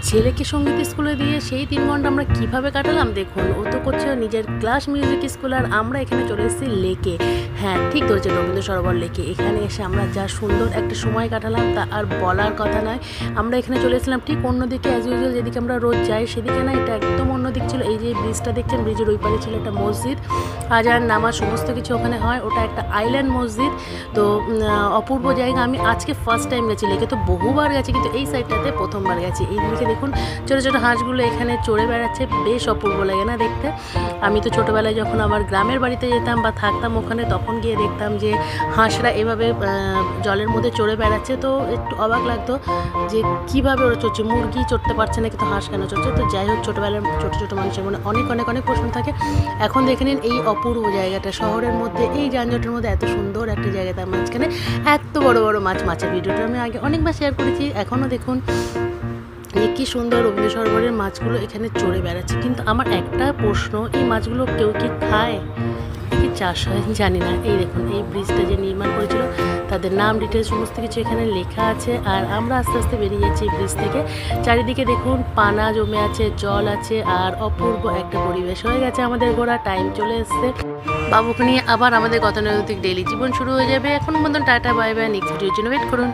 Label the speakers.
Speaker 1: ছেলেকে সঙ্গীত স্কুলে দিয়ে সেই 3 ঘন্টা আমরা কিভাবে কাটালাম দেখুন। ও তো করছে নিজের ক্লাস মিউজিক স্কুল, আর আমরা এখানে চলে এসেছি লেকে। হ্যাঁ, ঠিক ধরেছে, রবীন্দ্র সরোবর লেকে। এখানে এসে আমরা যা সুন্দর একটা সময় কাটালাম তা আর বলার কথা নয়। আমরা এখানে চলে এসেছিলাম ঠিক অন্যদিকে, অ্যাজ ইউজুয়াল যেদিকে আমরা রোজ যাই সেদিকে না, এটা একদম অন্যদিক ছিল। এই যে ব্রিজটা দেখছেন, ব্রিজের ওই পারে ছিল একটা মসজিদ, আজান নামাজ সমস্ত কিছু ওখানে হয়। ওটা একটা আইল্যান্ড মসজিদ। তো অপূর্ব জায়গা। আমি আজকে ফার্স্ট টাইম গেছি লেকে, তো বহুবার গেছি কিন্তু এই সাইডটাতে প্রথমবার গেছি। এই দিকে দেখুন ছোটো ছোটো হাঁসগুলো এখানে চড়ে বেড়াচ্ছে, বেশ অপূর্ব লাগে না দেখতে। আমি তো ছোটোবেলায় যখন আমার গ্রামের বাড়িতে যেতাম বা থাকতাম ওখানে, তখন গিয়ে দেখতাম যে হাঁসরা এভাবে জলের মধ্যে চড়ে বেড়াচ্ছে। তো একটু অবাক লাগতো যে কীভাবে ওরা চড়ছে, মুরগি চড়তে পারছে না কিন্তু হাঁস কেন চড়ছে। তো যাই হোক, ছোটোবেলার ছোটো ছোটো মানুষের মনে অনেক অনেক অনেক প্রশ্ন থাকে। এখন দেখে নিন এই অপূর্ব জায়গাটা, শহরের মধ্যে এই যানজটের মধ্যে এত সুন্দর একটা জায়গা, তার মাঝখানে এত বড় বড় মাছ। মাছের ভিডিওটা আমি আগে অনেকবার শেয়ার করেছি, এখনও দেখুন কি সুন্দর রবীন্দ্র সরোবরের মাছগুলো এখানে চড়ে বেড়াচ্ছে। কিন্তু আমার একটা প্রশ্ন, এই মাছগুলো কেউ কি খায়, কি চাষ হয় জানি না। এই দেখুন এই ব্রিজটা যে নির্মাণ করেছিল তাদের নাম ডিটেলস সমস্ত কিছু এখানে লেখা আছে। আর আমরা আস্তে আস্তে বেরিয়ে যাচ্ছি এই ব্রিজ থেকে। চারিদিকে দেখুন পানা জমে আছে, জল আছে, আর অপূর্ব একটা পরিবেশ। হয়ে গেছে আমাদের ঘোরা, টাইম চলে এসছে। বাবুকে নিয়ে আবার আমাদের গতানুগতিক ডেইলি জীবন শুরু হয়ে যাবে। এখন মতন টাটা বাই বাই, নেক্সট ভিডিওর জন্য ওয়েট করুন।